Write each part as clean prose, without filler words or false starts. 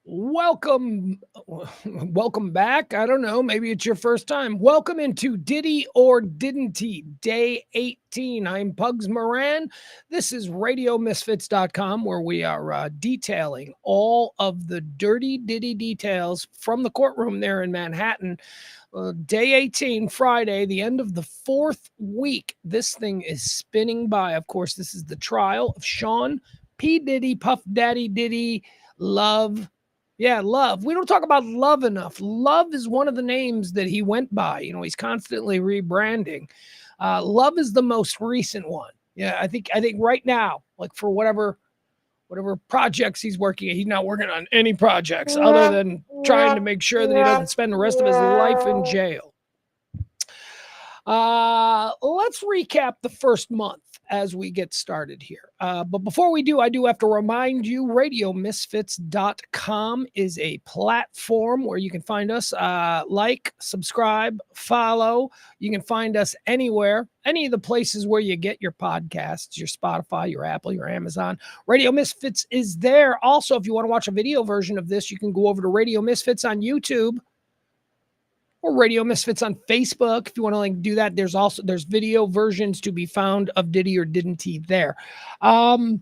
Welcome, welcome back. I don't know. Maybe it's your first time. Welcome into Diddy or Didn't He, Day 18. I'm Pugs Moran. This is RadioMisfits.com, where we are detailing all of the dirty Diddy details from the courtroom there in Manhattan. Day 18, Friday, the end of the fourth week. This thing is spinning by. Of course, this is the trial of Sean P. Diddy, Puff Daddy Diddy, Love. Yeah, Love. We don't talk about Love enough. Love is one of the names that he went by. You know, he's constantly rebranding. Love is the most recent one. Yeah, I think right now, like for whatever projects he's working at, he's not working on any projects other than trying to make sure that he doesn't spend the rest of his life in jail. Let's recap the first month as we get started here. But before we do, I do have to remind you, RadioMisfits.com is a platform where you can find us, like, subscribe, follow. You can find us anywhere, any of the places where you get your podcasts, your Spotify, your Apple, your Amazon. Radio Misfits is there. Also, if you want to watch a video version of this, you can go over to Radio Misfits on YouTube, or Radio Misfits on Facebook. If you want to do that, there's video versions to be found of Diddy or Didn't He there. All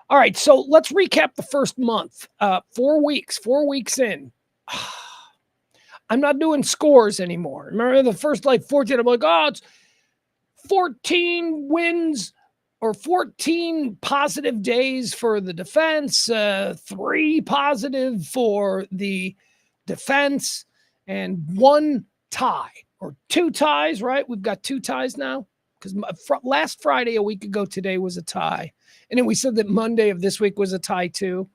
right, so let's recap the first month. 4 weeks in. I'm not doing scores anymore. Remember the first 14, I'm like, oh, it's 14 wins or 14 positive days for the defense, 3 positive for the defense, and 1 tie or 2 ties, right? We've got 2 ties now because last Friday, a week ago today, was a tie. And then we said that Monday of this week was a tie too.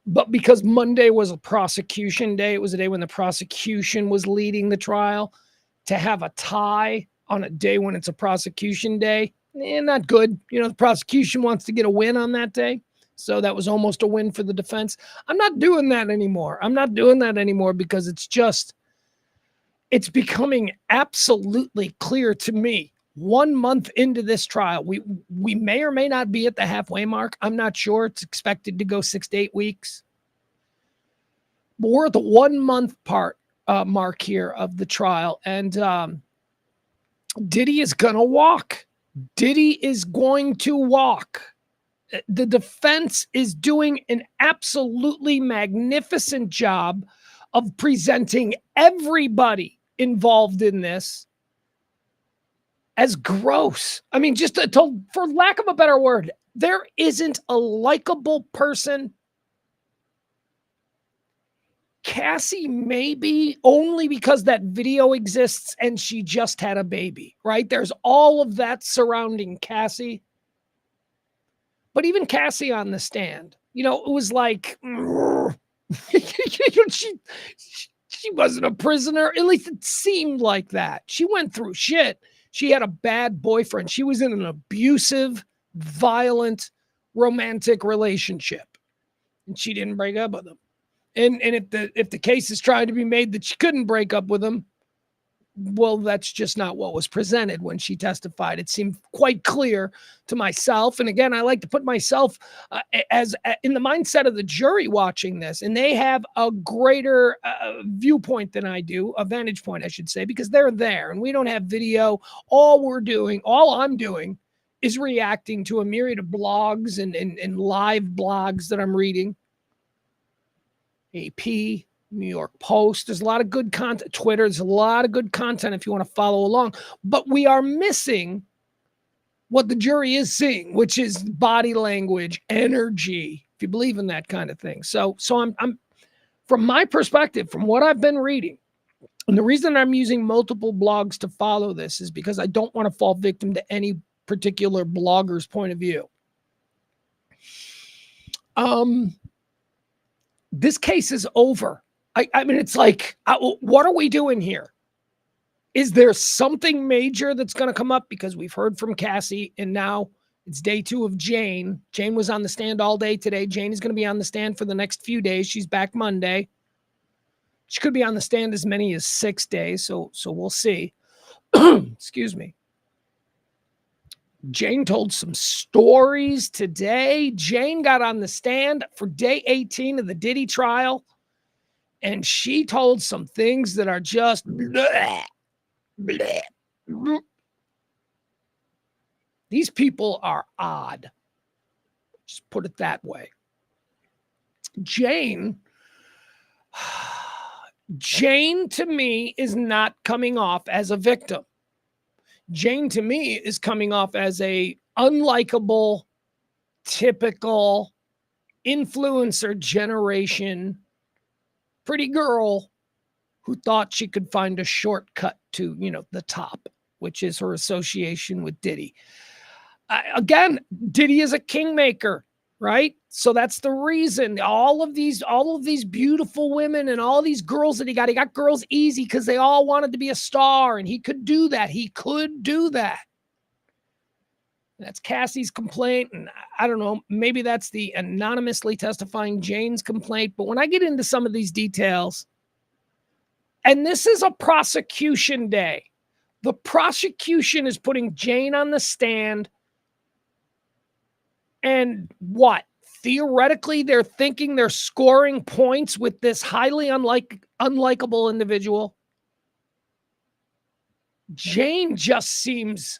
But because Monday was a prosecution day, it was a day when the prosecution was leading the trial, to have a tie on a day when it's a prosecution day, not good. You know, the prosecution wants to get a win on that day. So that was almost a win for the defense. I'm not doing that anymore. Because it's becoming absolutely clear to me 1 month into this trial. We may or may not be at the halfway mark. I'm not sure. It's expected to go 6 to 8 weeks. But we're at the 1 month mark here of the trial. And Diddy is going to walk. Diddy is going to walk. The defense is doing an absolutely magnificent job of presenting everybody involved in this as gross. I mean, just for lack of a better word, there isn't a likable person. Cassie, maybe only because that video exists and she just had a baby, right? There's all of that surrounding Cassie. But even Cassie on the stand, you know, it was like, she wasn't a prisoner. At least it seemed like that. She went through shit. She had a bad boyfriend. She was in an abusive, violent, romantic relationship. And she didn't break up with him. And if the case is trying to be made that she couldn't break up with him, well, that's just not what was presented when she testified. It seemed quite clear to myself. And again, I like to put myself as in the mindset of the jury watching this, and they have a greater viewpoint than I do, a vantage point, I should say, because they're there and we don't have video. All I'm doing is reacting to a myriad of blogs and live blogs that I'm reading. AP, New York Post. There's a lot of good content. Twitter, there's a lot of good content if you want to follow along. But we are missing what the jury is seeing, which is body language, energy, if you believe in that kind of thing. So I'm from my perspective, from what I've been reading, and the reason I'm using multiple blogs to follow this is because I don't want to fall victim to any particular blogger's point of view. This case is over. I mean, it's like, what are we doing here? Is there something major that's going to come up? Because we've heard from Cassie, and now it's day 2 of Jane. Jane was on the stand all day today. Jane is going to be on the stand for the next few days. She's back Monday. She could be on the stand as many as 6 days, so we'll see. Excuse me. Jane told some stories today. Jane got on the stand for day 18 of the Diddy trial, and she told some things that are just bleh, bleh, bleh. These people are odd. Just put it that way. Jane to me is not coming off as a victim. Jane to me is coming off as a unlikable, typical influencer generation pretty girl who thought she could find a shortcut to, the top, which is her association with Diddy. Again, Diddy is a kingmaker, right? So that's the reason all of these beautiful women and all these girls that he got girls easy because they all wanted to be a star, and he could do that. He could do that. That's Cassie's complaint, and I don't know, maybe that's the anonymously testifying Jane's complaint. But when I get into some of these details, and this is a prosecution day, the prosecution is putting Jane on the stand. And what? Theoretically, they're thinking they're scoring points with this highly unlikable individual. Jane just seems,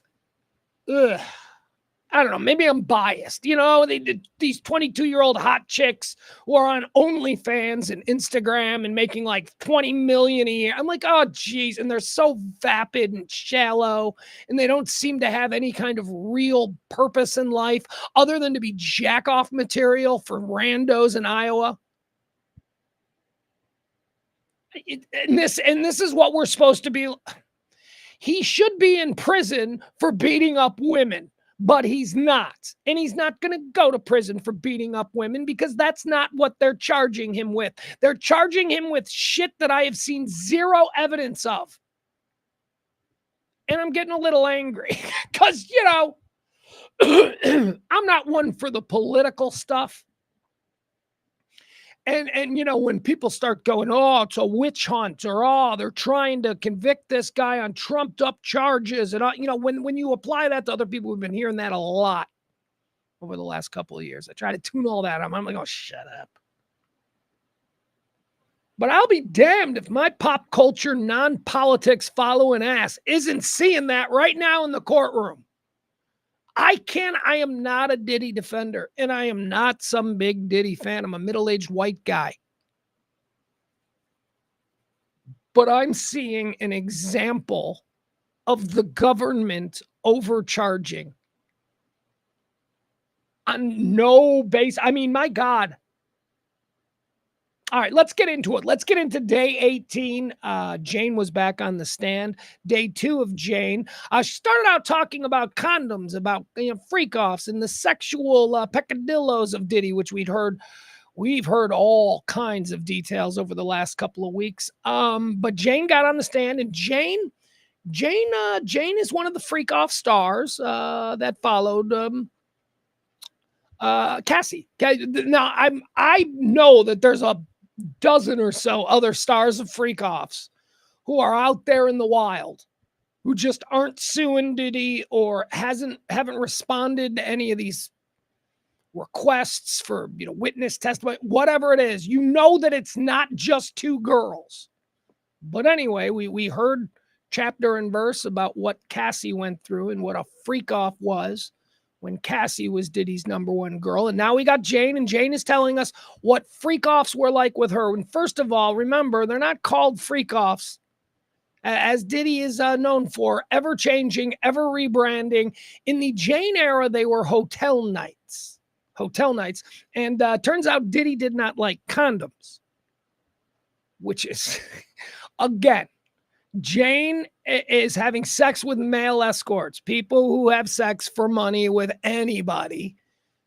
I don't know, maybe I'm biased. They did these 22-year-old hot chicks who are on OnlyFans and Instagram and making like 20 million a year. I'm like, oh, geez. And they're so vapid and shallow, and they don't seem to have any kind of real purpose in life other than to be jack-off material for randos in Iowa. And this is what we're supposed to be. He should be in prison for beating up women. But he's not. And he's not going to go to prison for beating up women because that's not what they're charging him with. They're charging him with shit that I have seen zero evidence of. And I'm getting a little angry because, I'm not one for the political stuff. And when people start going, oh, it's a witch hunt, or oh, they're trying to convict this guy on trumped up charges, and when you apply that to other people, we've been hearing that a lot over the last couple of years. I try to tune all that out. I'm like, oh, shut up. But I'll be damned if my pop culture non-politics following ass isn't seeing that right now in the courtroom. I am not a Diddy defender, and I am not some big Diddy fan. I'm a middle-aged white guy. But I'm seeing an example of the government overcharging on no base. I mean, my God. All right, let's get into it. Let's get into day 18. Jane was back on the stand. Day 2 of Jane. She started out talking about condoms, about freak-offs, and the sexual peccadillos of Diddy, which we've heard all kinds of details over the last couple of weeks. But Jane got on the stand, and Jane is one of the freak-off stars that followed Cassie. Okay, now I know that there's a dozen or so other stars of freak-offs who are out there in the wild, who just aren't suing Diddy or haven't responded to any of these requests for witness testimony, whatever it is. That it's not just two girls. But anyway, we heard chapter and verse about what Cassie went through and what a freak-off was when Cassie was Diddy's number one girl. And now we got Jane, and Jane is telling us what freak-offs were like with her. And first of all, remember, they're not called freak-offs, as Diddy is known for, ever-changing, ever-rebranding. In the Jane era, they were hotel nights. And turns out Diddy did not like condoms, which is, again, Jane is having sex with male escorts, people who have sex for money with anybody.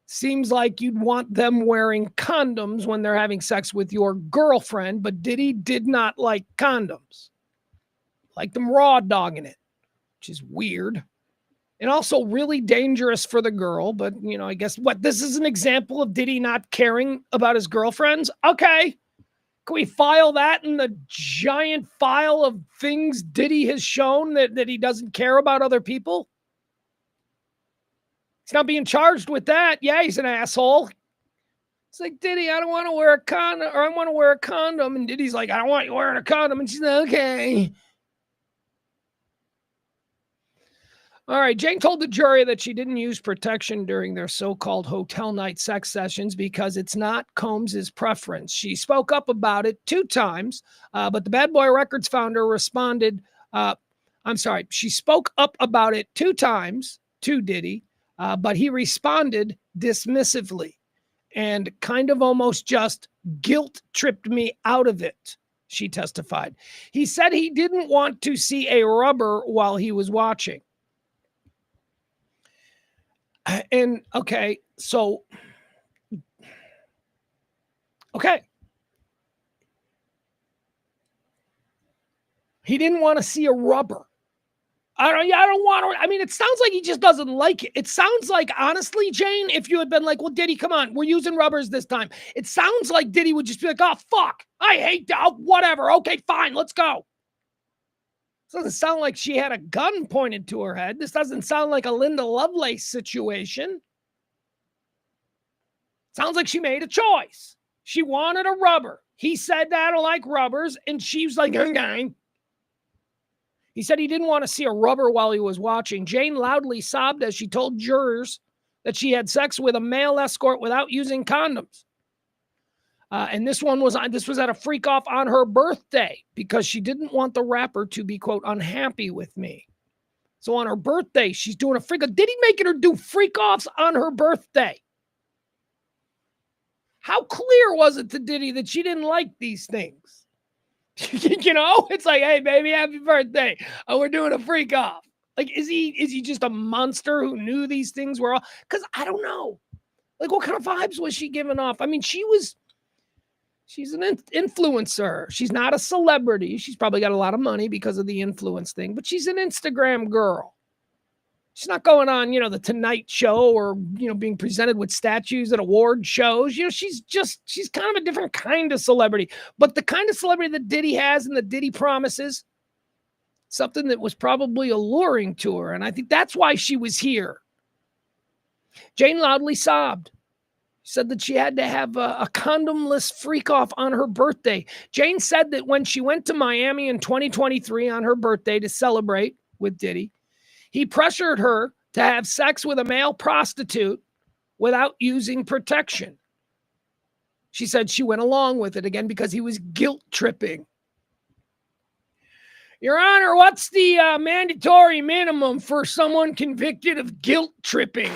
Seems like you'd want them wearing condoms when they're having sex with your girlfriend, but Diddy did not like condoms. Like them raw dogging it, which is weird. And also really dangerous for the girl. But, I guess this is an example of Diddy not caring about his girlfriends? Okay. Can we file that in the giant file of things Diddy has shown that he doesn't care about other people? He's not being charged with that. Yeah, he's an asshole. It's like, Diddy, I don't want to wear a condom, or I want to wear a condom. And Diddy's like, I don't want you wearing a condom. And she's like, okay. All right. Jane told the jury that she didn't use protection during their so-called hotel night sex sessions because it's not Combs's preference. She spoke up about it 2 times, but the Bad Boy Records founder responded. She spoke up about it 2 times to Diddy, but he responded dismissively and kind of almost just guilt tripped me out of it, she testified. He said he didn't want to see a rubber while he was watching. And okay. He didn't want to see a rubber. I don't want to. I mean, it sounds like he just doesn't like it. It sounds like, honestly, Jane, if you had been like, well, Diddy, come on, we're using rubbers this time. It sounds like Diddy would just be like, oh, fuck, I hate that. Oh, whatever. Okay, fine, let's go. This doesn't sound like she had a gun pointed to her head. This doesn't sound like a Linda Lovelace situation. Sounds like she made a choice. She wanted a rubber. He said, I don't like rubbers. And she was like, okay. He said he didn't want to see a rubber while he was watching. Jane loudly sobbed as she told jurors that she had sex with a male escort without using condoms. And this was at a freak off on her birthday because she didn't want the rapper to be, quote, unhappy with me. So on her birthday, she's doing a freak off. Did he making her do freak offs on her birthday? How clear was it to Diddy that she didn't like these things? You know, it's like, hey, baby, happy birthday. Oh, we're doing a freak off. Like, is he just a monster who knew these things were all? Because I don't know. Like, what kind of vibes was she giving off? I mean, she's an influencer. She's not a celebrity. She's probably got a lot of money because of the influence thing, but she's an Instagram girl. She's not going on, the Tonight Show or, being presented with statues at award shows. She's kind of a different kind of celebrity. But the kind of celebrity that Diddy has and that Diddy promises, something that was probably alluring to her. And I think that's why she was here. Jane loudly sobbed. She said that she had to have a condomless freak off on her birthday. Jane said that when she went to Miami in 2023 on her birthday to celebrate with Diddy, he pressured her to have sex with a male prostitute without using protection. She said she went along with it again because he was guilt tripping. Your Honor, what's the mandatory minimum for someone convicted of guilt tripping?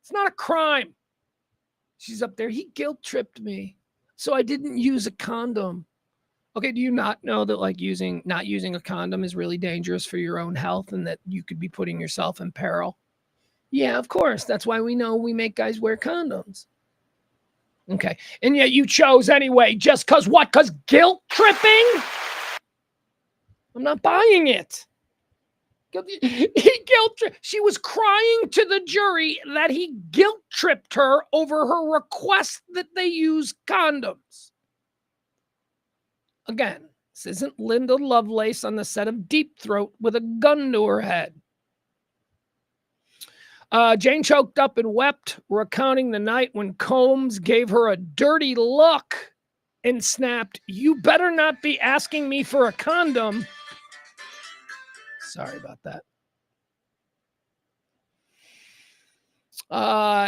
It's not a crime. She's up there. He guilt tripped me, so I didn't use a condom. Okay, do you not know that not using a condom is really dangerous for your own health and that you could be putting yourself in peril? Yeah, of course. That's why we make guys wear condoms. Okay, and yet you chose anyway, just because what? Because guilt tripping? I'm not buying it. She was crying to the jury that he guilt tripped her over her request that they use condoms. Again, this isn't Linda Lovelace on the set of Deep Throat with a gun to her head. Jane choked up and wept, recounting the night when Combs gave her a dirty look and snapped, "You better not be asking me for a condom." Sorry about that.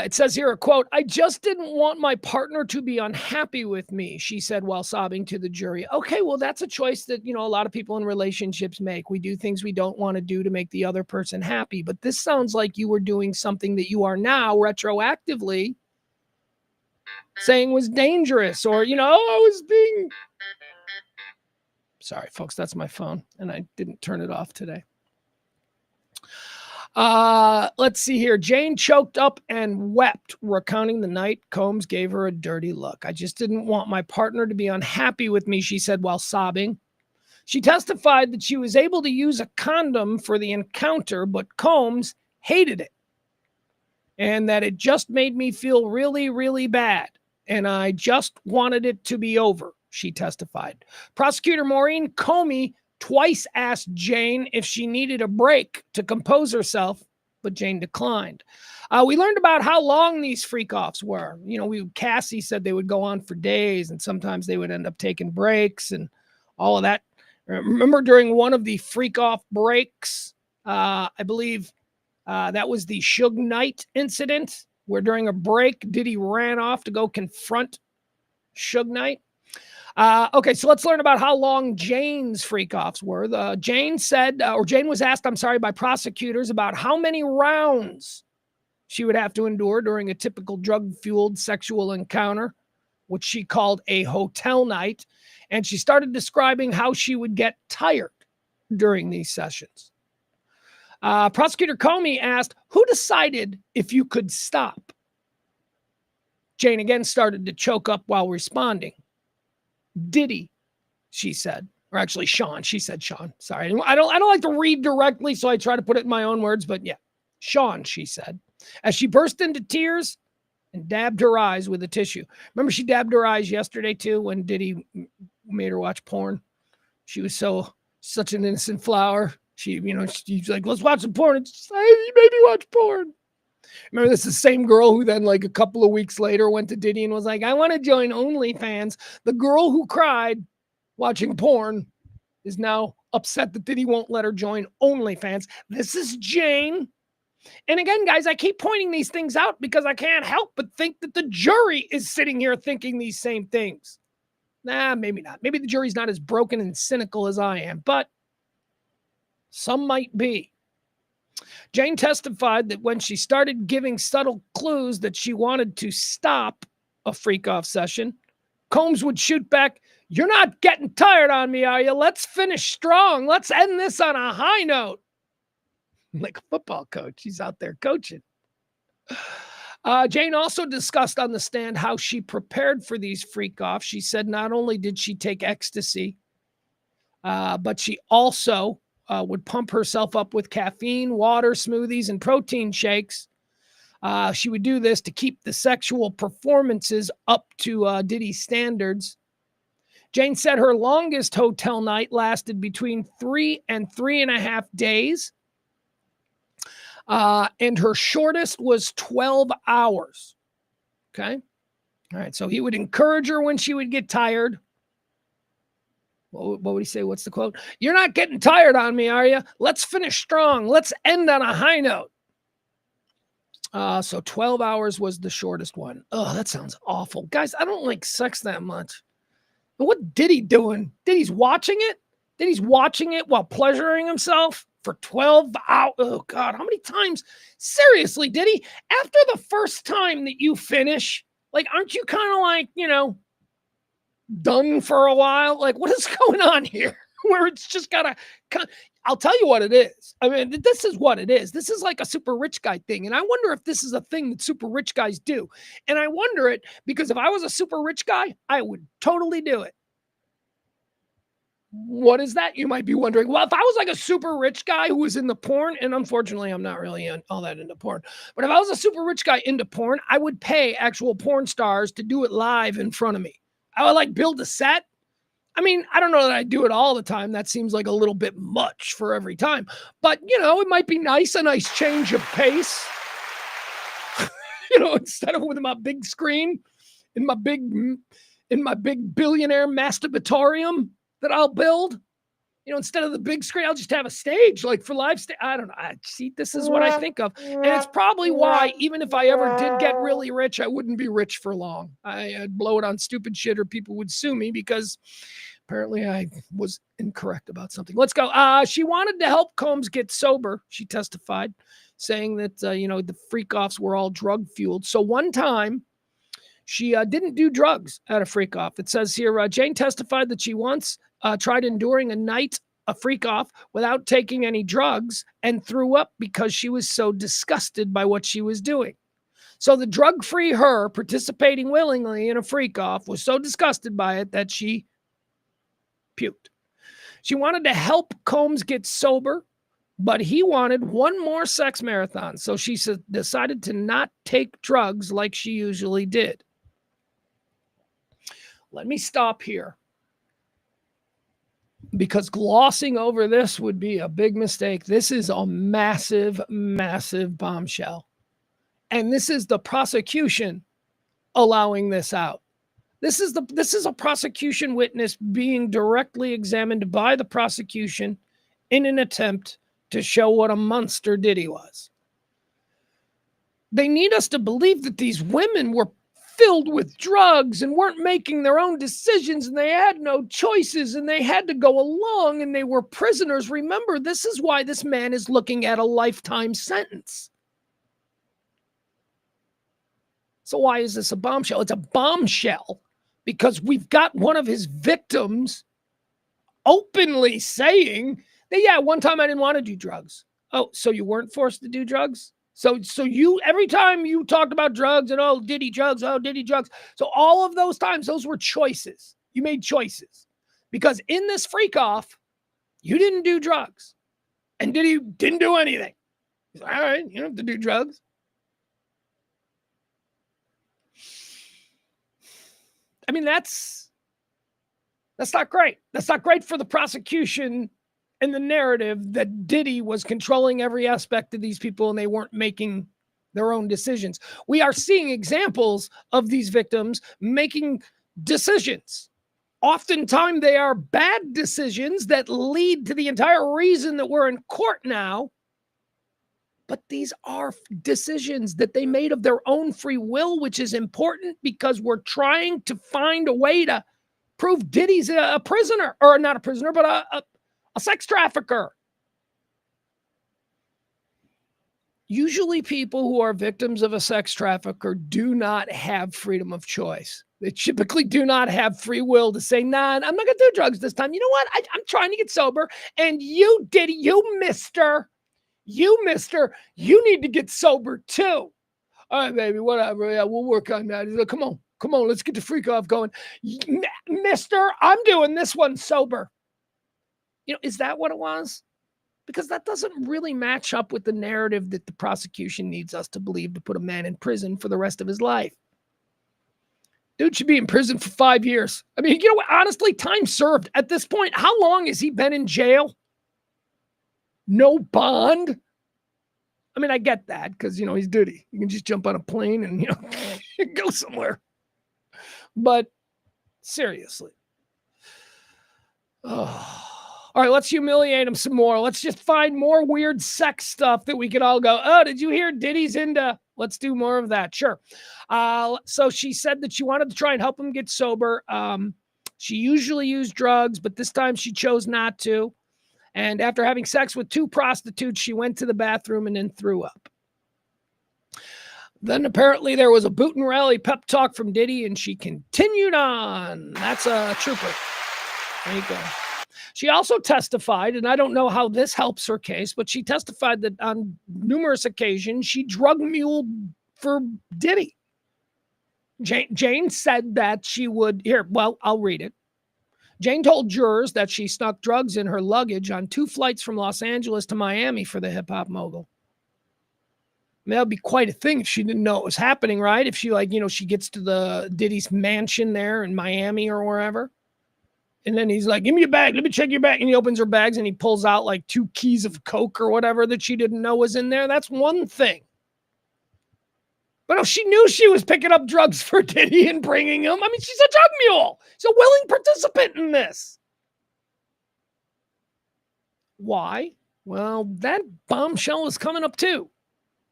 It says here a quote, "I just didn't want my partner to be unhappy with me," she said while sobbing to the jury. Okay, well, that's a choice that, a lot of people in relationships make. We do things we don't want to do to make the other person happy. But this sounds like you were doing something that you are now retroactively saying was dangerous, or, I was being... Sorry, folks, that's my phone, and I didn't turn it off today. Let's see here. Jane choked up and wept, recounting the night Combs gave her a dirty look. "I just didn't want my partner to be unhappy with me," she said while sobbing. She testified that she was able to use a condom for the encounter, but Combs hated it and that it just made me feel really, really bad. And I just wanted it to be over, she testified. Prosecutor Maureen Comey twice asked Jane if she needed a break to compose herself but Jane declined. We learned about how long these freak-offs were. Cassie said they would go on for days, and sometimes they would end up taking breaks and all of that. Remember during one of the freak-off breaks, I believe that was the Suge Knight incident, where during a break, Diddy ran off to go confront Suge Knight. Okay, so let's learn about how long Jane's freak-offs were. Jane was asked, by prosecutors about how many rounds she would have to endure during a typical drug-fueled sexual encounter, which she called a hotel night. And she started describing how she would get tired during these sessions. Prosecutor Comey asked, who decided if you could stop? Jane again started to choke up while responding. Diddy, she said. Or actually, Sean. She said Sean. Sorry. I don't like to read directly, so I try to put it in my own words. But yeah, Sean, she said, as she burst into tears and dabbed her eyes with a tissue. Remember, she dabbed her eyes yesterday, too, when Diddy made her watch porn. She was such an innocent flower. She's like, let's watch some porn. And she's like, you made me watch porn. Remember, this is the same girl who then, like a couple of weeks later, went to Diddy and was like, I want to join OnlyFans. The girl who cried watching porn is now upset that Diddy won't let her join OnlyFans. This is Jane. And again, guys, I keep pointing these things out because I can't help but think that the jury is sitting here thinking these same things. Nah, maybe not. Maybe the jury's not as broken and cynical as I am, but some might be. Jane testified that when she started giving subtle clues that she wanted to stop a freak-off session, Combs would shoot back, you're not getting tired on me, are you? Let's finish strong. Let's end this on a high note. Like a football coach. He's out there coaching. Jane also discussed on the stand how she prepared for these freak-offs. She said not only did she take ecstasy, but she also would pump herself up with caffeine, water, smoothies, and protein shakes. She would do this to keep the sexual performances up to Diddy's standards. Jane said her longest hotel night lasted between 3 and 3.5 days. And her shortest was 12 hours. Okay. All right. So he would encourage her when she would get tired. What would he say? What's the quote? You're not getting tired on me, are you? Let's finish strong. Let's end on a high note. So 12 hours was the shortest one. Oh, that sounds awful. Guys, I don't like sex that much. But what Diddy doing? Diddy's watching it? Diddy's watching it while pleasuring himself for 12 hours. Oh, God, how many times? Seriously, Diddy, after the first time that you finish, like, aren't you kind of like, done for a while? Like, what is going on here? Where it's just gotta, I'll tell you what it is. I mean, this is what it is. This is like a super rich guy thing. And I wonder if this is a thing that super rich guys do. And I wonder it because if I was a super rich guy, I would totally do it. What is that? You might be wondering. Well, if I was like a super rich guy who was into porn, and unfortunately, I'm not really all that into porn, but if I was a super rich guy into porn, I would pay actual porn stars to do it live in front of me. I would like build a set. I mean, I don't know that I do it all the time. That seems like a little bit much for every time, but it might be nice, a nice change of pace. Instead of with my big screen in my big billionaire masturbatorium that I'll build, instead of the big screen, I'll just have a stage like for live stage. I don't know. See, this is what I think of. And it's probably why, even if I ever did get really rich, I wouldn't be rich for long. I'd blow it on stupid shit or people would sue me because apparently I was incorrect about something. Let's go. She wanted to help Combs get sober, she testified, saying that, the freak-offs were all drug-fueled. So one time, she didn't do drugs at a freak-off. It says here, Jane testified that she once tried enduring a freak-off without taking any drugs and threw up because she was so disgusted by what she was doing. So the drug-free her participating willingly in a freak-off was so disgusted by it that she puked. She wanted to help Combs get sober, but he wanted one more sex marathon. So she decided to not take drugs like she usually did. Let me stop here. because glossing over this would be a big mistake. This is a massive, massive bombshell. And this is the prosecution allowing this out. This is a prosecution witness being directly examined by the prosecution in an attempt to show what a monster Diddy was. They need us to believe that these women were filled with drugs and weren't making their own decisions, and they had no choices, and they had to go along, and they were prisoners. Remember, this is why this man is looking at a lifetime sentence. So why is this a bombshell? It's a bombshell because we've got one of his victims openly saying that, yeah, one time I didn't want to do drugs. Oh, so you weren't forced to do drugs? So you, every time you talked about drugs and, oh, Diddy drugs, oh, Diddy drugs. So all of those times, those were choices. You made choices. Because in this freak off, you didn't do drugs. And Diddy didn't do anything. He's like, all right, you don't have to do drugs. I mean, that's not great. That's not great for the prosecution and the narrative that Diddy was controlling every aspect of these people and they weren't making their own decisions. We are seeing examples of these victims making decisions. Oftentimes they are bad decisions that lead to the entire reason that we're in court now. But these are decisions that they made of their own free will, which is important because we're trying to find a way to prove Diddy's a prisoner, or not a prisoner, but a sex trafficker. Usually people who are victims of a sex trafficker do not have freedom of choice. They typically do not have free will to say, nah, I'm not going to do drugs this time. You know what? I'm trying to get sober. And you, Diddy, you mister, you need to get sober too. All right, baby, whatever. Yeah, we'll work on that. He's like, come on, let's get the freak off going. Mister, I'm doing this one sober. You know, is that what it was? Because that doesn't really match up with the narrative that the prosecution needs us to believe to put a man in prison for the rest of his life. Dude should be in prison for 5 years. I mean, you know what? Honestly, time served. At this point, how long has he been in jail? No bond? I mean, I get that because, you know, he's Diddy. You can just jump on a plane and, you know, go somewhere. But seriously. Oh. All right, let's humiliate him some more. Let's just find more weird sex stuff that we could all go, oh, did you hear Diddy's into? Let's do more of that. Sure. So she said that she wanted to try and help him get sober. She usually used drugs, but this time she chose not to. And after having sex with 2 prostitutes, she went to the bathroom and then threw up. Then apparently there was a boot and rally pep talk from Diddy, and she continued on. That's a trooper. There you go. She also testified, and I don't know how this helps her case, but she testified that on numerous occasions she drug muled for Diddy. Jane said that she would, I'll read it. Jane told jurors that she snuck drugs in her luggage on 2 flights from Los Angeles to Miami for the hip-hop mogul. I mean, that would be quite a thing if she didn't know it was happening, right? If she, she gets to the Diddy's mansion there in Miami or wherever. And then he's like, give me your bag. Let me check your bag. And he opens her bags and he pulls out 2 keys of Coke or whatever that she didn't know was in there. That's one thing. But no, she knew she was picking up drugs for Diddy and bringing them. I mean, she's a drug mule. She's a willing participant in this. Why? Well, that bombshell is coming up too.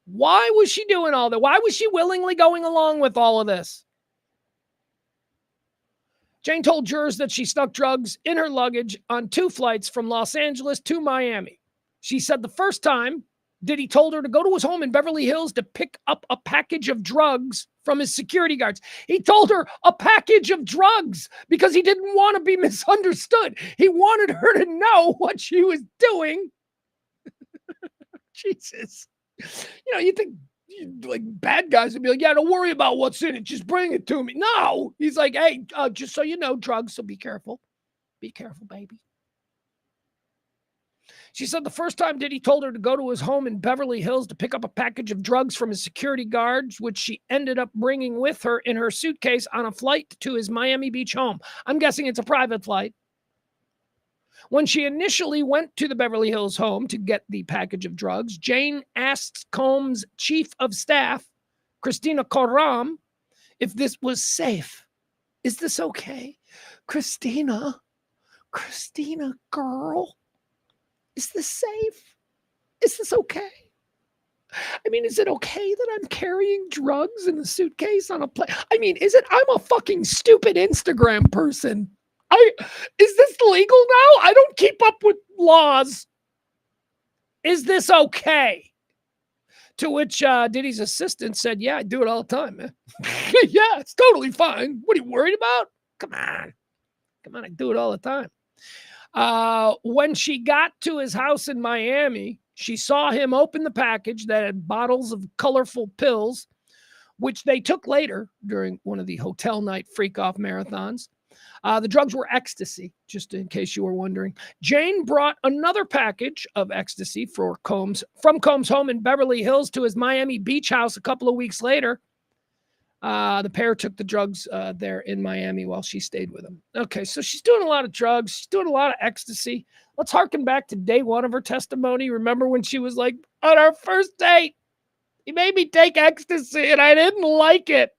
Why was she doing all that? Why was she willingly going along with all of this? Jane told jurors that she snuck drugs in her luggage on 2 flights from Los Angeles to Miami. She said the first time Diddy told her to go to his home in Beverly Hills to pick up a package of drugs from his security guards. He told her a package of drugs because he didn't want to be misunderstood. He wanted her to know what she was doing. Jesus. You know, you think bad guys would be like, yeah, don't worry about what's in it. Just bring it to me. No, he's like, hey, just so you know, drugs, so be careful. Be careful, baby. She said the first time Diddy told her to go to his home in Beverly Hills to pick up a package of drugs from his security guards, which she ended up bringing with her in her suitcase on a flight to his Miami Beach home. I'm guessing it's a private flight. When she initially went to the Beverly Hills home to get the package of drugs, Jane asks Combs' chief of staff, Christina Coram, if this was safe. Is this okay? Christina, girl, is this safe? Is this okay? I mean, is it okay that I'm carrying drugs in a suitcase on a plane? I mean, is it? I'm a fucking stupid Instagram person. Is this legal now? I don't keep up with laws. Is this okay? To which Diddy's assistant said, yeah, I do it all the time, man. Yeah, it's totally fine. What are you worried about? Come on, I do it all the time. When she got to his house in Miami, she saw him open the package that had bottles of colorful pills, which they took later during one of the hotel night freak-off marathons. The drugs were ecstasy, just in case you were wondering. Jane brought another package of ecstasy from Combs' home in Beverly Hills to his Miami Beach house a couple of weeks later. The pair took the drugs there in Miami while she stayed with him. Okay, so she's doing a lot of drugs. She's doing a lot of ecstasy. Let's harken back to day one of her testimony. Remember when she was like, on our first date, he made me take ecstasy and I didn't like it.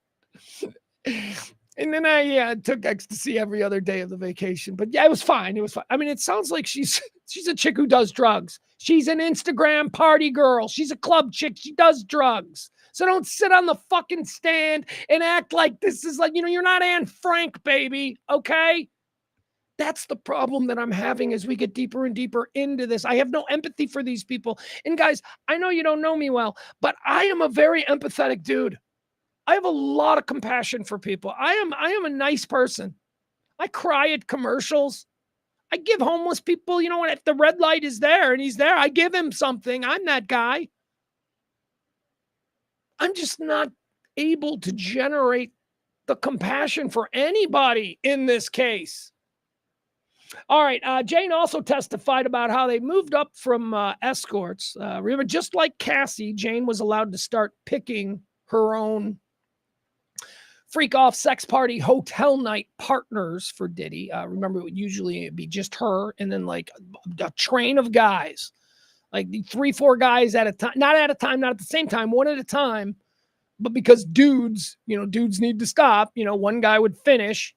And then I took ecstasy every other day of the vacation. But yeah, it was fine. It was fine. I mean, it sounds like she's a chick who does drugs. She's an Instagram party girl. She's a club chick. She does drugs. So don't sit on the fucking stand and act like this is like, you're not Anne Frank, baby. Okay? That's the problem that I'm having as we get deeper and deeper into this. I have no empathy for these people. And guys, I know you don't know me well, but I am a very empathetic dude. I have a lot of compassion for people. I am a nice person. I cry at commercials. I give homeless people, if the red light is there and he's there, I give him something. I'm that guy. I'm just not able to generate the compassion for anybody in this case. All right. Jane also testified about how they moved up from escorts. Remember, just like Cassie, Jane was allowed to start picking her own freak-off sex party hotel night partners for Diddy. Remember, it would usually be just her and then like a train of guys, like 3-4 guys at a time, not at the same time, one at a time. But because dudes need to stop, one guy would finish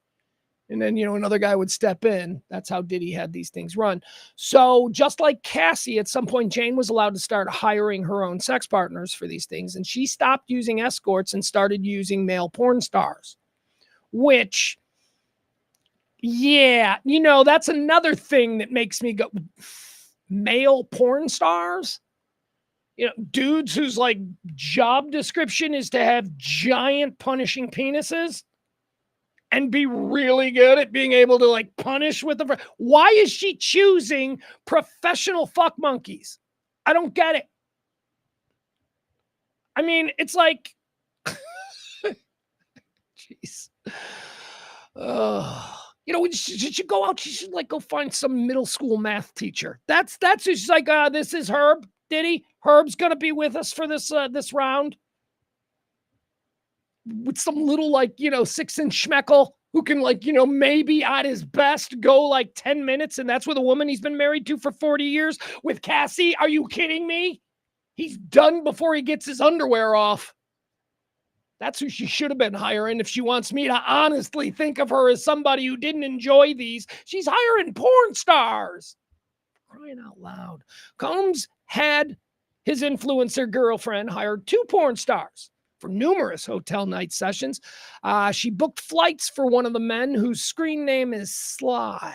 and then, another guy would step in. That's how Diddy had these things run. So just like Cassie, at some point, Jane was allowed to start hiring her own sex partners for these things. And she stopped using escorts and started using male porn stars, which, yeah, that's another thing that makes me go, male porn stars? Dudes whose like job description is to have giant punishing penises and be really good at being able to like punish with the. Why is she choosing professional fuck monkeys? I don't get it. I mean, it's like, jeez. She should go out. She should like go find some middle school math teacher. That's who she's like. This is Herb. Diddy. Herb's gonna be with us for this round. With some little 6-inch schmeckle who can maybe at his best go like 10 minutes, and that's with a woman he's been married to for 40 years. With Cassie, are you kidding me? He's done before he gets his underwear off. That's who she should have been hiring if she wants me to honestly think of her as somebody who didn't enjoy these. She's hiring porn stars. Crying out loud. Combs had his influencer girlfriend hired 2 porn stars for numerous hotel night sessions. She booked flights for one of the men whose screen name is Sly.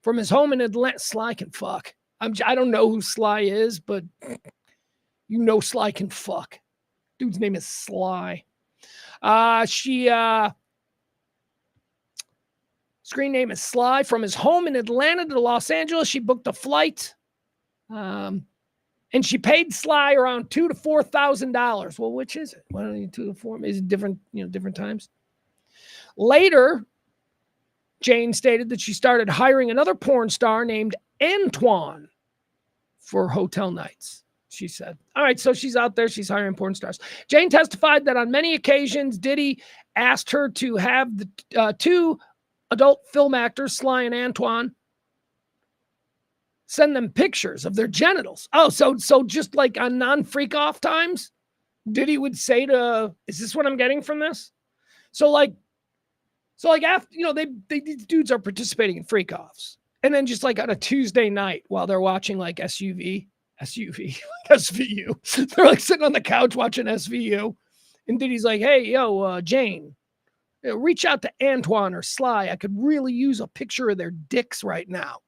From his home in Atlanta. Sly can fuck. I don't know who Sly is, but Sly can fuck. Dude's name is Sly. Screen name is Sly. From his home in Atlanta to Los Angeles, she booked a flight. And she paid Sly around $2,000 to $4,000. Well, which is it? Why don't you 2 to 4? Is it different, different times? Later, Jane stated that she started hiring another porn star named Antoine for hotel nights. She said, all right, so she's out there. She's hiring porn stars. Jane testified that on many occasions, Diddy asked her to have the 2 adult film actors, Sly and Antoine, send them pictures of their genitals. Oh, so just like on non-freak off times, Diddy would say to, is this what I'm getting from this? So like after, these dudes are participating in freak offs. And then just like on a Tuesday night while they're watching like SVU, they're like sitting on the couch watching SVU. And Diddy's like, hey, Jane, reach out to Antoine or Sly. I could really use a picture of their dicks right now.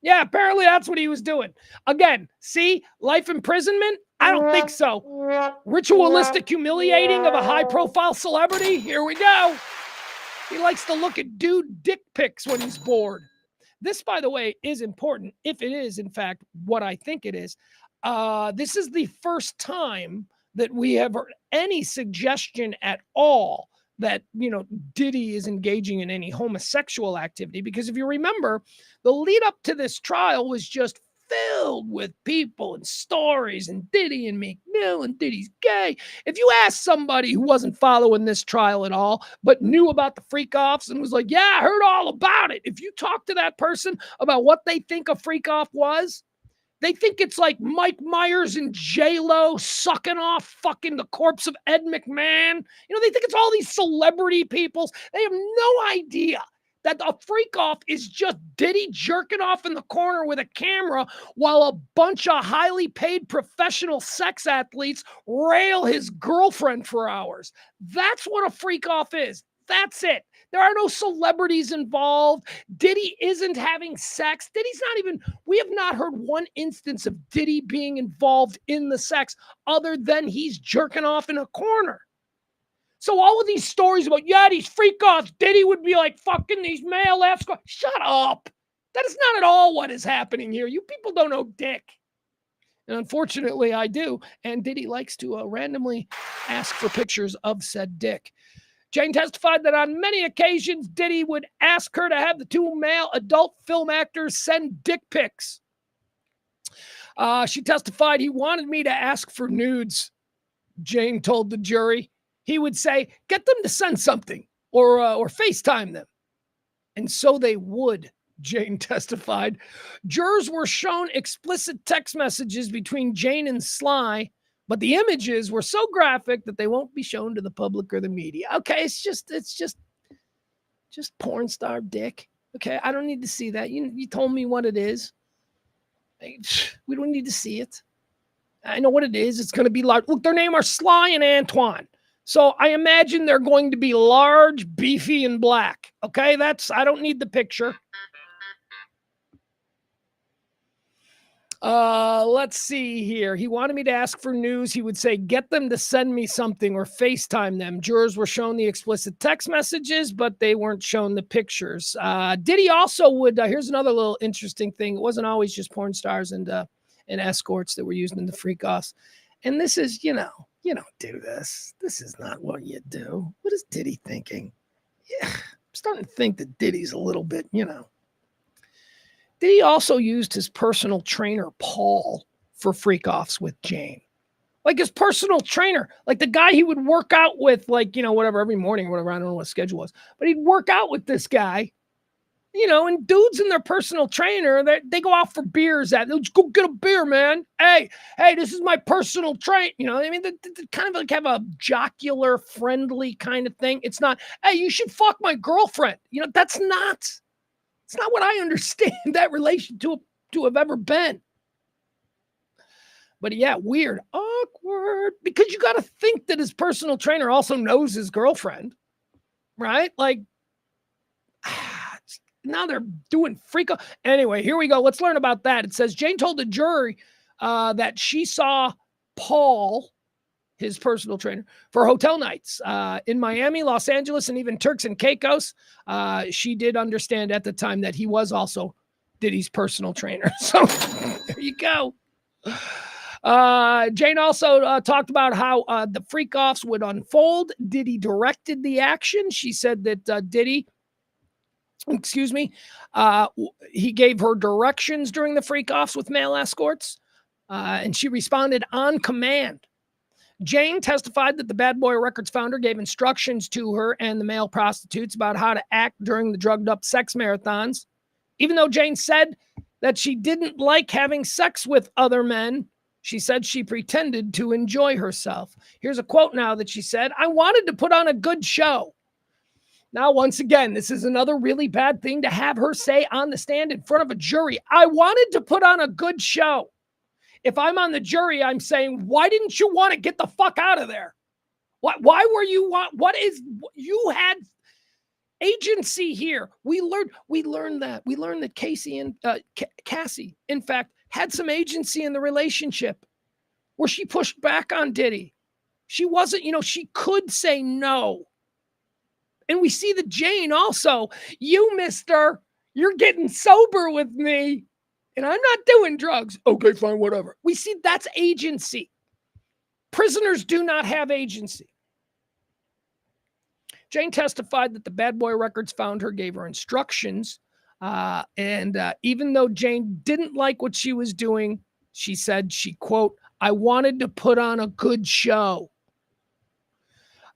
Yeah, apparently that's what he was doing. Again, see, life imprisonment? I don't think so. Ritualistic humiliating of a high-profile celebrity? Here we go. He likes to look at dude dick pics when he's bored. This, by the way, is important, if it is, in fact, what I think it is. This is the first time that we have heard any suggestion at all that, Diddy is engaging in any homosexual activity. Because if you remember, the lead up to this trial was just filled with people and stories and Diddy and Meek Mill and Diddy's gay. If you ask somebody who wasn't following this trial at all, but knew about the freak offs and was like, yeah, I heard all about it. If you talk to that person about what they think a freak off was, they think it's like Mike Myers and J-Lo sucking off fucking the corpse of Ed McMahon. They think it's all these celebrity people. They have no idea that a freak off is just Diddy jerking off in the corner with a camera while a bunch of highly paid professional sex athletes rail his girlfriend for hours. That's what a freak off is. That's it. There are no celebrities involved. Diddy isn't having sex. We have not heard one instance of Diddy being involved in the sex other than he's jerking off in a corner. So all of these stories about, these freak offs, Diddy would be like fucking these male escorts. Shut up. That is not at all what is happening here. You people don't know dick. And unfortunately, I do. And Diddy likes to randomly ask for pictures of said dick. Jane testified that on many occasions, Diddy would ask her to have the two male adult film actors send dick pics. She testified, he wanted me to ask for nudes, Jane told the jury. He would say, get them to send something or FaceTime them. And so they would, Jane testified. Jurors were shown explicit text messages between Jane and Sly, but the images were so graphic that they won't be shown to the public or the media. Okay, it's just porn star dick. Okay, I don't need to see that. You told me what it is. We don't need to see it. I know what it is. It's going to be large. Look, their name are Sly and Antoine. So I imagine they're going to be large, beefy, and black. Okay, I don't need the picture. Let's see here. He wanted me to ask for news. He would say, get them to send me something or FaceTime them. Jurors were shown the explicit text messages, but they weren't shown the pictures. Diddy also would, here's another little interesting thing. It wasn't always just porn stars and escorts that were used in the freak offs. And this is, you don't do this. This is not what you do. What is Diddy thinking? Yeah, I'm starting to think that Diddy's a little bit, Diddy also used his personal trainer, Paul, for freak offs with Jane. Like his personal trainer, like the guy he would work out with, whatever, every morning, whatever, I don't know what his schedule was. But he'd work out with this guy, and dudes in their personal trainer, they go out for beers. They'll just go get a beer, man. Hey, this is my personal train. They kind of like have a jocular, friendly kind of thing. It's not, hey, you should fuck my girlfriend. It's not what I understand that relation to have ever been. But yeah, weird, awkward, because you got to think that his personal trainer also knows his girlfriend, right? Like, now they're doing freak off. Anyway, here we go. Let's learn about that. It says Jane told the jury that she saw Paul, his personal trainer, for hotel nights in Miami, Los Angeles, and even Turks and Caicos. She did understand at the time that he was also Diddy's personal trainer. So there you go. Jane also talked about how the freak offs would unfold. Diddy directed the action. She said that Diddy, he gave her directions during the freak offs with male escorts, and she responded on command. Jane testified that the Bad Boy Records founder gave instructions to her and the male prostitutes about how to act during the drugged up sex marathons. Even though Jane said that she didn't like having sex with other men. She said she pretended to enjoy herself. Here's a quote now that she said, "I wanted to put on a good show." Now, once again, this is another really bad thing to have her say on the stand in front of a jury. I wanted to put on a good show. If I'm on the jury, I'm saying, why didn't you want to get the fuck out of there? Why were you, you had agency here. We learned that Casey and Cassie, in fact, had some agency in the relationship where she pushed back on Diddy. She wasn't, she could say no. And we see that Jane also, you, mister, you're getting sober with me and I'm not doing drugs. Okay, fine, whatever. We see that's agency. Prisoners do not have agency. Jane testified that the bad boy records found her gave her instructions. And even though Jane didn't like what she was doing, she said, quote, "I wanted to put on a good show."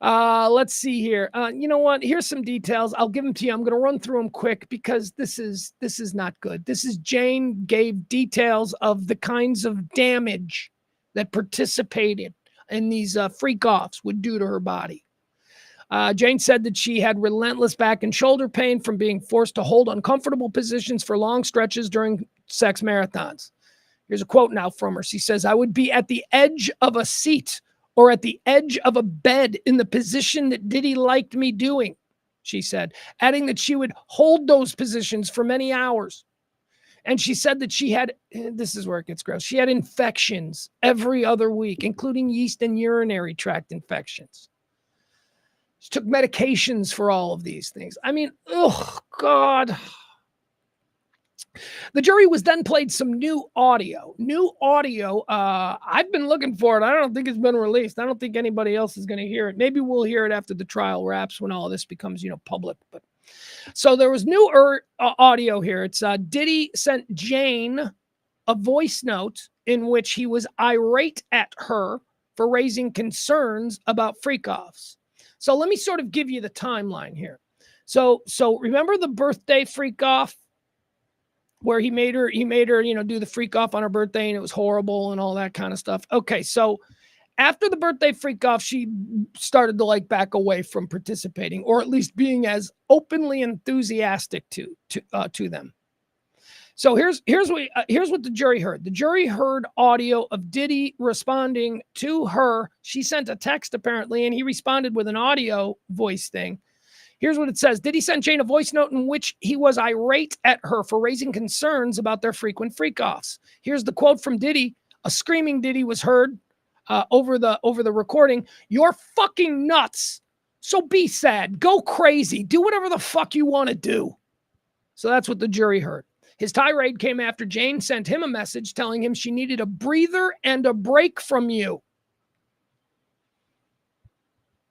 Let's see here. You know what? Here's some details. I'll give them to you. I'm going to run through them quick because this is not good. This is Jane gave details of the kinds of damage that participated in these freak-offs would do to her body. Jane said that she had relentless back and shoulder pain from being forced to hold uncomfortable positions for long stretches during sex marathons. Here's a quote now from her. She says, "I would be at the edge of a seat or at the edge of a bed in the position that Diddy liked me doing," she said, adding that she would hold those positions for many hours. And she said that she had, this is where it gets gross, she had infections every other week, including yeast and urinary tract infections. She took medications for all of these things. I mean, oh, God. The jury was then played some new audio. I've been looking for it. I don't think it's been released. I don't think anybody else is going to hear it. Maybe we'll hear it after the trial wraps when all of this becomes, public. But so there was new audio here. It's Diddy sent Jane a voice note in which he was irate at her for raising concerns about freak-offs. So let me sort of give you the timeline here. So remember the birthday freak-off where he made her, do the freak-off on her birthday and it was horrible and all that kind of stuff. Okay, so after the birthday freak-off, she started to back away from participating, or at least being as openly enthusiastic to them. So here's what the jury heard. The jury heard audio of Diddy responding to her. She sent a text apparently, and he responded with an audio voice thing. Here's what it says. Diddy sent Jane a voice note in which he was irate at her for raising concerns about their frequent freak-offs. Here's the quote from Diddy. A screaming Diddy was heard over the recording. "You're fucking nuts. So be sad. Go crazy. Do whatever the fuck you want to do." So that's what the jury heard. His tirade came after Jane sent him a message telling him she needed a breather and a break from you.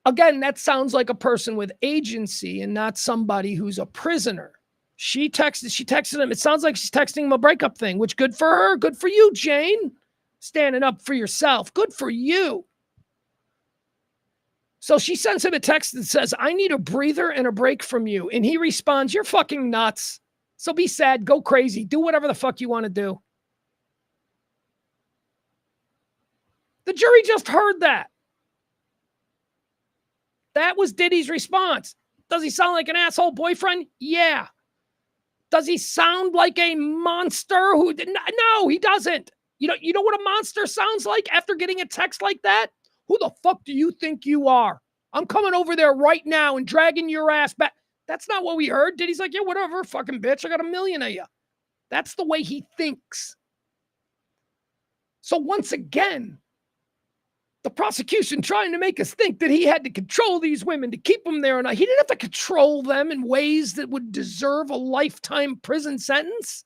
Again, that sounds like a person with agency and not somebody who's a prisoner. She texted him. It sounds like she's texting him a breakup thing, which good for her. Good for you, Jane. Standing up for yourself. Good for you. So she sends him a text that says, "I need a breather and a break from you." And he responds, "You're fucking nuts. So be sad, go crazy, do whatever the fuck you want to do." The jury just heard that. That was Diddy's response. Does he sound like an asshole boyfriend? Yeah. Does he sound like a monster who did not? No, he doesn't. You know what a monster sounds like after getting a text like that? "Who the fuck do you think you are? I'm coming over there right now and dragging your ass back." That's not what we heard. Diddy's like, "Yeah, whatever, fucking bitch. I got 1,000,000 of you." That's the way he thinks. So once again, the prosecution trying to make us think that he had to control these women to keep them there. And he didn't have to control them in ways that would deserve a lifetime prison sentence.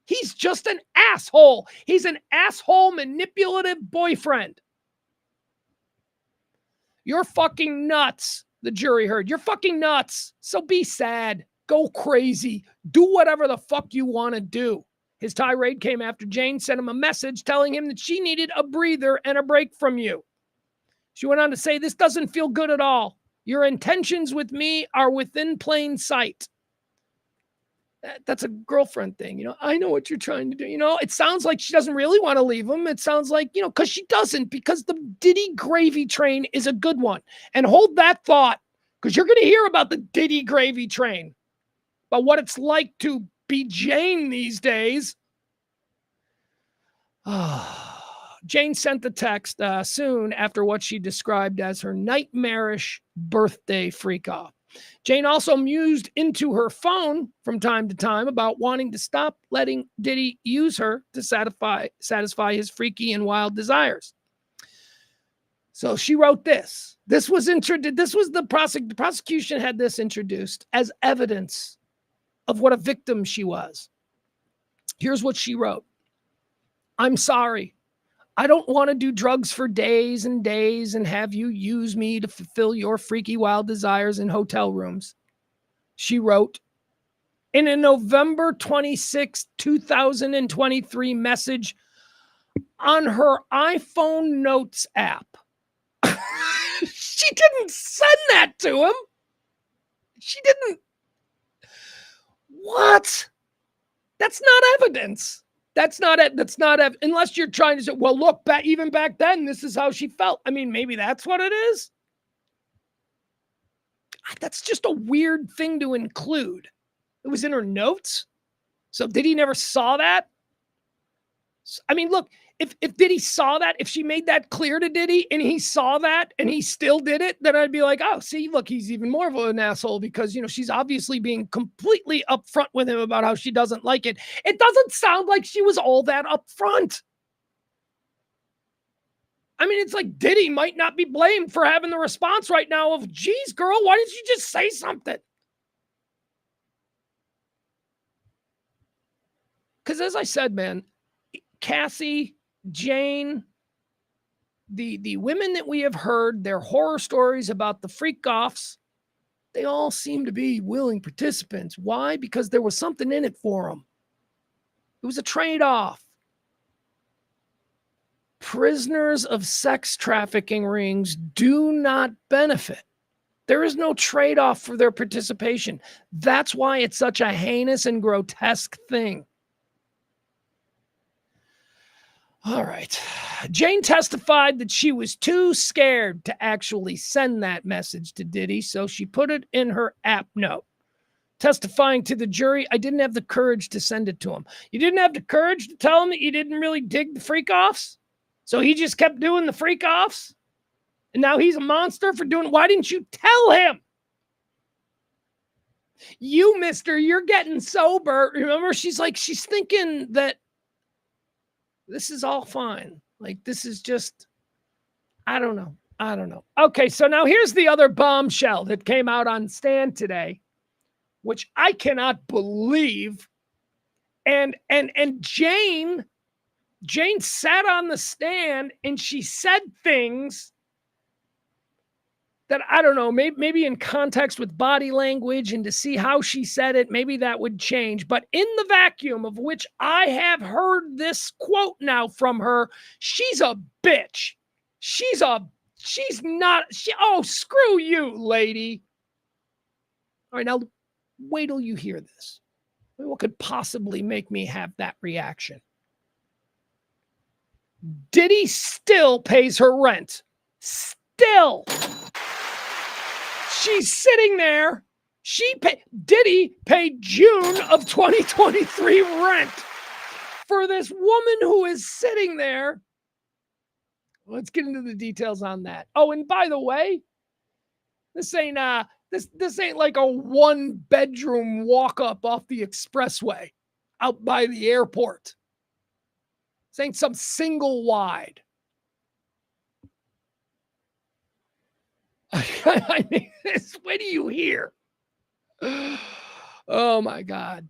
He's just an asshole. He's an asshole, manipulative boyfriend. "You're fucking nuts," the jury heard. "You're fucking nuts. So be sad. Go crazy. Do whatever the fuck you want to do." His tirade came after Jane sent him a message telling him that she needed a breather and a break from you. She went on to say, "This doesn't feel good at all. Your intentions with me are within plain sight." That's a girlfriend thing. I know what you're trying to do. It sounds like she doesn't really want to leave him. It sounds like, because she doesn't, because the Diddy gravy train is a good one. And hold that thought, because you're going to hear about the Diddy gravy train, about what it's like to be Jane these days. Jane sent the text soon after what she described as her nightmarish birthday freak-off. Jane also mused into her phone from time to time about wanting to stop letting Diddy use her to satisfy his freaky and wild desires. So she wrote this. This was the prosecution had this introduced as evidence of what a victim she was. Here's what she wrote. I'm sorry. I don't want to do drugs for days and days and have you use me to fulfill your freaky wild desires in hotel rooms. She wrote in a November 26, 2023 message on her iPhone Notes app. She didn't send that to him. She didn't. What? That's not evidence. That's not unless you're trying to say, well, look, even back then, this is how she felt. I mean, maybe that's what it is. That's just a weird thing to include. It was in her notes. So Diddy never saw that? I mean, look, if Diddy saw that, if she made that clear to Diddy and he saw that and he still did it, then I'd be like, oh, see, look, he's even more of an asshole because, she's obviously being completely upfront with him about how she doesn't like it. It doesn't sound like she was all that upfront. I mean, it's like Diddy might not be blamed for having the response right now of, geez, girl, why didn't you just say something? Because as I said, man, Cassie, Jane, the women that we have heard their horror stories about the freak-offs, they all seem to be willing participants. Why? Because there was something in it for them. It was a trade-off. Prisoners of sex trafficking rings do not benefit. There is no trade-off for their participation. That's why it's such a heinous and grotesque thing. All right. Jane testified that she was too scared to actually send that message to Diddy, so she put it in her app note. Testifying to the jury, I didn't have the courage to send it to him. You didn't have the courage to tell him that you didn't really dig the freak-offs? So he just kept doing the freak-offs? And now he's a monster for doing... Why didn't you tell him? You, mister, you're getting sober. Remember, she's thinking that this is all fine. Like, this is just, I don't know. Okay, so now here's the other bombshell that came out on stand today, which I cannot believe. And Jane sat on the stand and she said things that, I don't know, maybe in context with body language and to see how she said it, maybe that would change. But in the vacuum of which I have heard this quote now from her, she's a bitch. Oh, screw you, lady. All right, now wait till you hear this. What could possibly make me have that reaction? Diddy still pays her rent. Still. She's sitting there. Diddy paid June of 2023 rent for this woman who is sitting there. Let's get into the details on that. Oh, and by the way, this ain't like a 1-bedroom walk up off the expressway out by the airport. This ain't some single wide. I mean, what do you hear? Oh my God.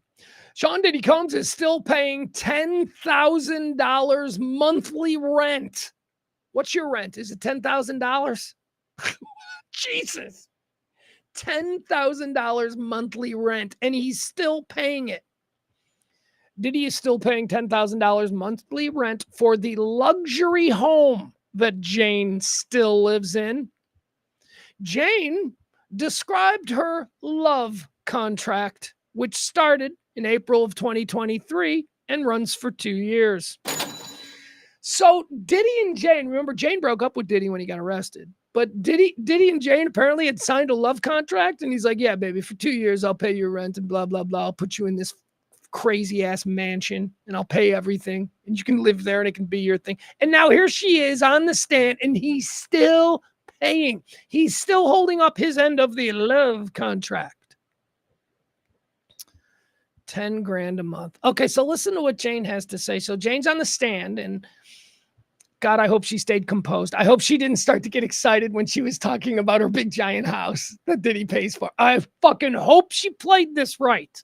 Sean Diddy Combs is still paying $10,000 monthly rent. What's your rent? Is it $10,000? Jesus. $10,000 monthly rent, and he's still paying it. Diddy is still paying $10,000 monthly rent for the luxury home that Jane still lives in. Jane described her love contract, which started in April of 2023 and runs for 2 years. So Diddy and Jane, remember Jane broke up with Diddy when he got arrested. But Diddy and Jane apparently had signed a love contract. And he's like, yeah, baby, for 2 years, I'll pay your rent and blah, blah, blah. I'll put you in this crazy ass mansion and I'll pay everything. And you can live there and it can be your thing. And now here she is on the stand and he's still paying. He's still holding up his end of the love contract. 10 grand a month. Okay, so listen to what Jane has to say. So Jane's on the stand and God, I hope she stayed composed. I hope she didn't start to get excited when she was talking about her big giant house that Diddy pays for. I fucking hope she played this right.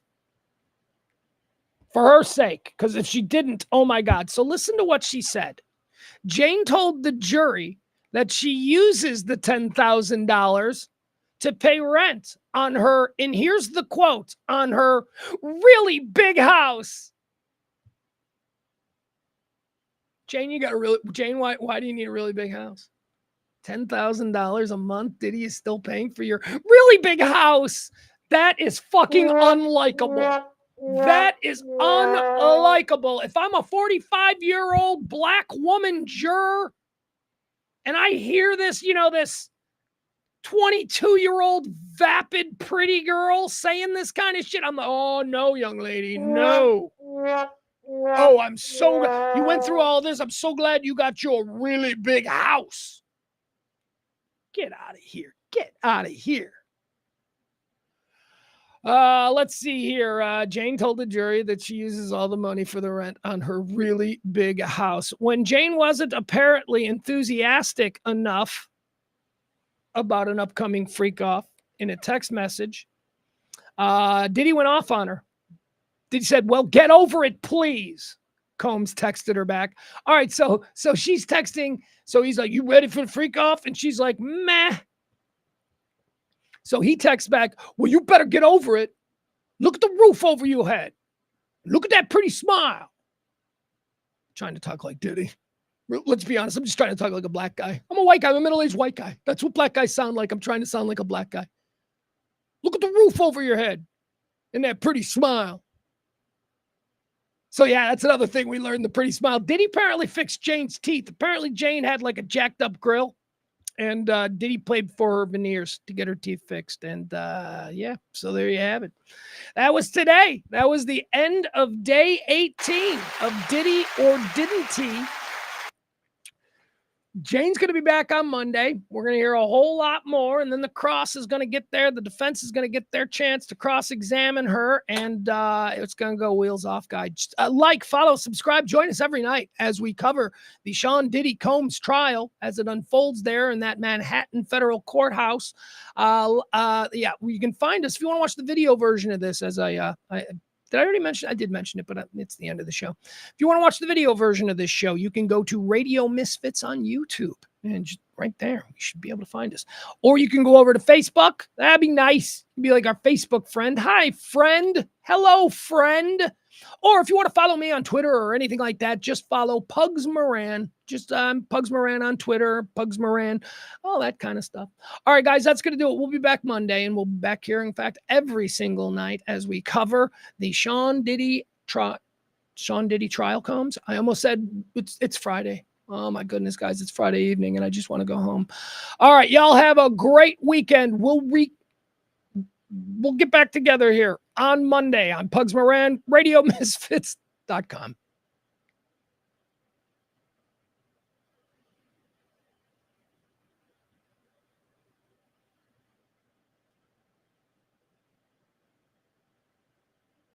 For her sake. Because if she didn't, oh my God. So listen to what she said. Jane told the jury that she uses the $10,000 to pay rent on her, and here's the quote, on her really big house. Jane, why do you need a really big house? $10,000 a month. Diddy is still paying for your really big house. That is fucking unlikable. That is unlikable. If I'm a 45-year-old black woman juror and I hear this, this 22-year-old vapid pretty girl saying this kind of shit, I'm like, oh, no, young lady, no. Oh, I'm so glad you went through all this. I'm so glad you got your really big house. Get out of here. Get out of here. Let's see here. Jane told the jury that she uses all the money for the rent on her really big house. When Jane wasn't apparently enthusiastic enough about an upcoming freak off in a text message, Diddy went off on her. Diddy said, well, get over it, please. Combs texted her back. All right, so she's texting. So he's like, you ready for the freak off? And she's like, meh. So he texts back, well, you better get over it. Look at the roof over your head. Look at that pretty smile. Trying to talk like Diddy. Let's be honest. I'm just trying to talk like a black guy. I'm a white guy. I'm a middle-aged white guy. That's what black guys sound like. I'm trying to sound like a black guy. Look at the roof over your head and that pretty smile. So yeah, that's another thing we learned, the pretty smile. Diddy apparently fixed Jane's teeth. Apparently Jane had like a jacked up grill. And Diddy paid for her veneers to get her teeth fixed. And yeah, so there you have it. That was today. That was the end of day 18 of Diddy or Didn't He. Jane's going to be back on Monday. We're going to hear a whole lot more. And then the cross is going to get there. The defense is going to get their chance to cross-examine her. And it's going to go wheels off, guys. Like, follow, subscribe. Join us every night as we cover the Sean Diddy Combs trial as it unfolds there in that Manhattan federal courthouse. Yeah, you can find us if you want to watch the video version of this. As did I already mention? I did mention it, but it's the end of the show. If you want to watch the video version of this show, you can go to Radio Misfits on YouTube. And just right there, you should be able to find us. Or you can go over to Facebook. That'd be nice. You'd be like our Facebook friend. Hi, friend. Hello, friend. Or if you want to follow me on Twitter or anything like that, just follow Pugs Moran. Just Pugs Moran on Twitter, Pugs Moran, all that kind of stuff. All right, guys, that's going to do it. We'll be back Monday, and we'll be back here, in fact, every single night as we cover the Sean Diddy trial comes. I almost said it's Friday. Oh, my goodness, guys, it's Friday evening, and I just want to go home. All right, y'all have a great weekend. We'll get back together here on Monday on Pugs Moran, RadioMisfits.com.